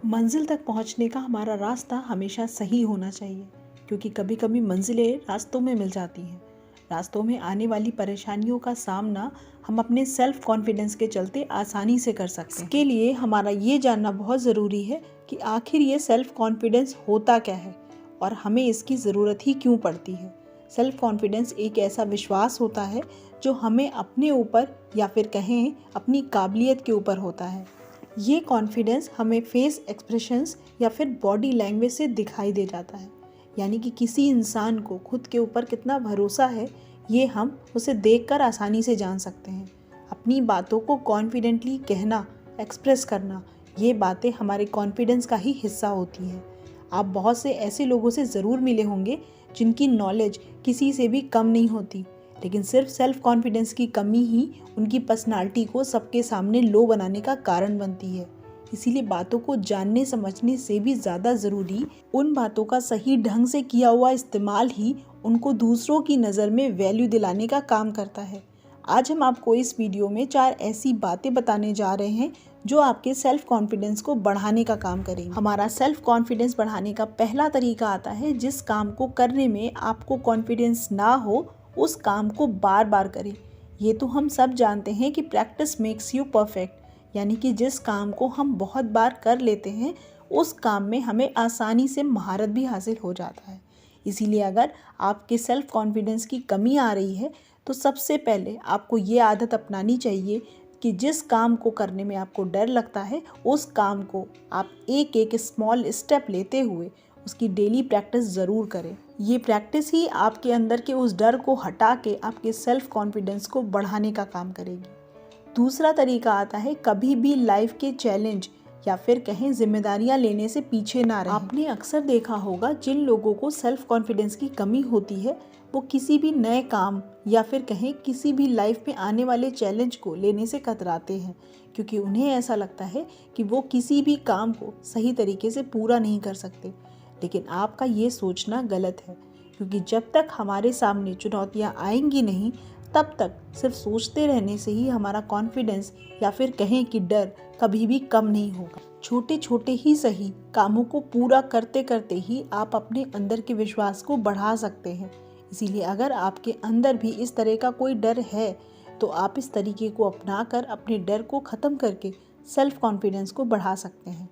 मंजिल तक पहुंचने का हमारा रास्ता हमेशा सही होना चाहिए, क्योंकि कभी कभी मंजिलें रास्तों में मिल जाती हैं। रास्तों में आने वाली परेशानियों का सामना हम अपने सेल्फ कॉन्फिडेंस के चलते आसानी से कर सकते हैं। इसके लिए हमारा ये जानना बहुत ज़रूरी है कि आखिर ये सेल्फ कॉन्फिडेंस होता क्या है और हमें इसकी ज़रूरत ही क्यों पड़ती है। सेल्फ कॉन्फिडेंस एक ऐसा विश्वास होता है जो हमें अपने ऊपर या फिर कहें अपनी काबिलियत के ऊपर होता है। ये कॉन्फिडेंस हमें फेस एक्सप्रेशंस या फिर बॉडी लैंग्वेज से दिखाई दे जाता है, यानी कि किसी इंसान को खुद के ऊपर कितना भरोसा है ये हम उसे देखकर आसानी से जान सकते हैं। अपनी बातों को कॉन्फिडेंटली कहना, एक्सप्रेस करना, ये बातें हमारे कॉन्फिडेंस का ही हिस्सा होती हैं। आप बहुत से ऐसे लोगों से ज़रूर मिले होंगे जिनकी नॉलेज किसी से भी कम नहीं होती, लेकिन सिर्फ सेल्फ कॉन्फिडेंस की कमी ही उनकी पर्सनालिटी को सबके सामने लो बनाने का कारण बनती है। इसीलिए बातों को जानने समझने से भी ज़्यादा ज़रूरी उन बातों का सही ढंग से किया हुआ इस्तेमाल ही उनको दूसरों की नज़र में वैल्यू दिलाने का काम करता है। आज हम आपको इस वीडियो में 4 ऐसी बातें बताने जा रहे हैं जो आपके सेल्फ कॉन्फिडेंस को बढ़ाने का काम करेंगे। हमारा सेल्फ कॉन्फिडेंस बढ़ाने का पहला तरीका आता है, जिस काम को करने में आपको कॉन्फिडेंस ना हो उस काम को बार बार करें। ये तो हम सब जानते हैं कि प्रैक्टिस मेक्स यू परफेक्ट, यानी कि जिस काम को हम बहुत बार कर लेते हैं उस काम में हमें आसानी से महारत भी हासिल हो जाता है। इसीलिए अगर आपके सेल्फ कॉन्फिडेंस की कमी आ रही है तो सबसे पहले आपको ये आदत अपनानी चाहिए कि जिस काम को करने में आपको डर लगता है उस काम को आप एक एक स्मॉल स्टेप लेते हुए उसकी डेली प्रैक्टिस ज़रूर करें। ये प्रैक्टिस ही आपके अंदर के उस डर को हटा के आपके सेल्फ कॉन्फिडेंस को बढ़ाने का काम करेगी। दूसरा तरीका आता है, कभी भी लाइफ के चैलेंज या फिर कहें जिम्मेदारियां लेने से पीछे ना रहें। आपने अक्सर देखा होगा जिन लोगों को सेल्फ कॉन्फिडेंस की कमी होती है वो किसी भी नए काम या फिर कहें किसी भी लाइफ में आने वाले चैलेंज को लेने से कतराते हैं, क्योंकि उन्हें ऐसा लगता है कि वो किसी भी काम को सही तरीके से पूरा नहीं कर सकते। लेकिन आपका ये सोचना गलत है, क्योंकि जब तक हमारे सामने चुनौतियां आएंगी नहीं तब तक सिर्फ सोचते रहने से ही हमारा कॉन्फिडेंस या फिर कहें कि डर कभी भी कम नहीं होगा। छोटे छोटे ही सही कामों को पूरा करते करते ही आप अपने अंदर के विश्वास को बढ़ा सकते हैं। इसीलिए अगर आपके अंदर भी इस तरह का कोई डर है तो आप इस तरीके को अपनाकर अपने डर को ख़त्म करके सेल्फ कॉन्फिडेंस को बढ़ा सकते हैं।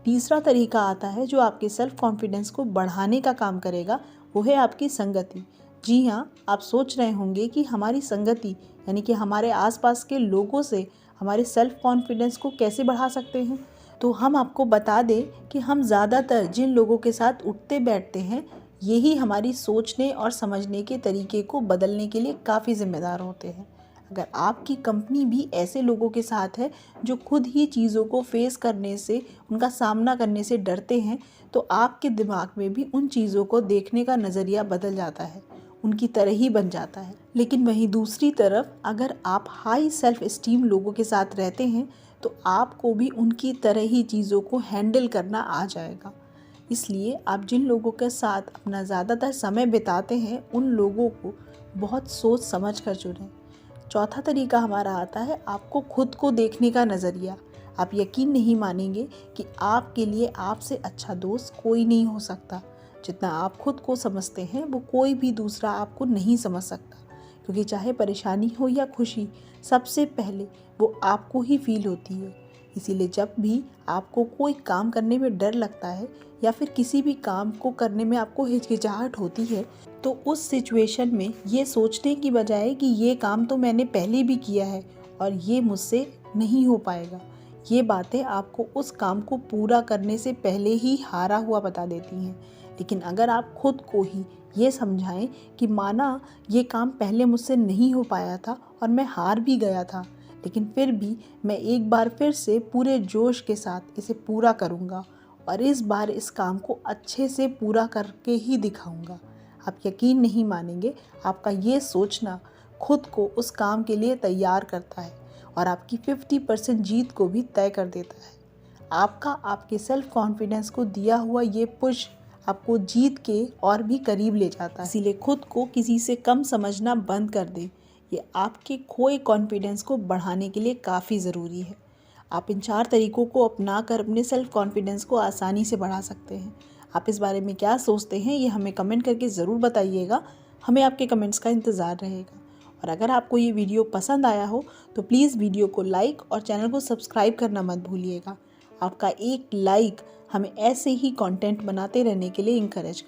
तीसरा तरीका आता है जो आपके सेल्फ कॉन्फिडेंस को बढ़ाने का काम करेगा, वो है आपकी संगति। जी हाँ, आप सोच रहे होंगे कि हमारी संगति यानी कि हमारे आसपास के लोगों से हमारे सेल्फ कॉन्फिडेंस को कैसे बढ़ा सकते हैं। तो हम आपको बता दें कि हम ज़्यादातर जिन लोगों के साथ उठते बैठते हैं यही हमारी सोचने और समझने के तरीके को बदलने के लिए काफ़ी जिम्मेदार होते हैं। अगर आपकी कंपनी भी ऐसे लोगों के साथ है जो खुद ही चीज़ों को फेस करने से, उनका सामना करने से डरते हैं, तो आपके दिमाग में भी उन चीज़ों को देखने का नज़रिया बदल जाता है, उनकी तरह ही बन जाता है। लेकिन वहीं दूसरी तरफ अगर आप हाई सेल्फ एस्टीम लोगों के साथ रहते हैं तो आपको भी उनकी तरह ही चीज़ों को हैंडल करना आ जाएगा। इसलिए आप जिन लोगों के साथ अपना ज़्यादातर समय बिताते हैं उन लोगों को बहुत सोच समझ कर चुनें। चौथा तरीका हमारा आता है आपको खुद को देखने का नज़रिया। आप यकीन नहीं मानेंगे कि आपके लिए आपसे अच्छा दोस्त कोई नहीं हो सकता। जितना आप खुद को समझते हैं वो कोई भी दूसरा आपको नहीं समझ सकता, क्योंकि चाहे परेशानी हो या खुशी सबसे पहले वो आपको ही फील होती है। इसीलिए जब भी आपको कोई काम करने में डर लगता है या फिर किसी भी काम को करने में आपको हिचकिचाहट होती है तो उस सिचुएशन में ये सोचने की बजाय कि ये काम तो मैंने पहले भी किया है और ये मुझसे नहीं हो पाएगा, ये बातें आपको उस काम को पूरा करने से पहले ही हारा हुआ बता देती हैं। लेकिन अगर आप खुद को ही ये समझाएं कि माना ये काम पहले मुझसे नहीं हो पाया था और मैं हार भी गया था, लेकिन फिर भी मैं एक बार फिर से पूरे जोश के साथ इसे पूरा करूँगा और इस बार इस काम को अच्छे से पूरा करके ही दिखाऊँगा। आप यकीन नहीं मानेंगे, आपका ये सोचना खुद को उस काम के लिए तैयार करता है और आपकी 50% जीत को भी तय कर देता है। आपका आपके सेल्फ कॉन्फिडेंस को दिया हुआ ये पुश आपको जीत के और भी करीब ले जाता है। इसीलिए खुद को किसी से कम समझना बंद कर दें। ये आपके खोए कॉन्फिडेंस को बढ़ाने के लिए काफ़ी ज़रूरी है। आप इन 4 तरीकों को अपना कर अपने सेल्फ कॉन्फिडेंस को आसानी से बढ़ा सकते हैं। आप इस बारे में क्या सोचते हैं, ये हमें कमेंट करके ज़रूर बताइएगा। हमें आपके कमेंट्स का इंतज़ार रहेगा। और अगर आपको ये वीडियो पसंद आया हो तो प्लीज़ वीडियो को लाइक और चैनल को सब्सक्राइब करना मत भूलिएगा। आपका एक लाइक हमें ऐसे ही कंटेंट बनाते रहने के लिए इंकरेज करता है।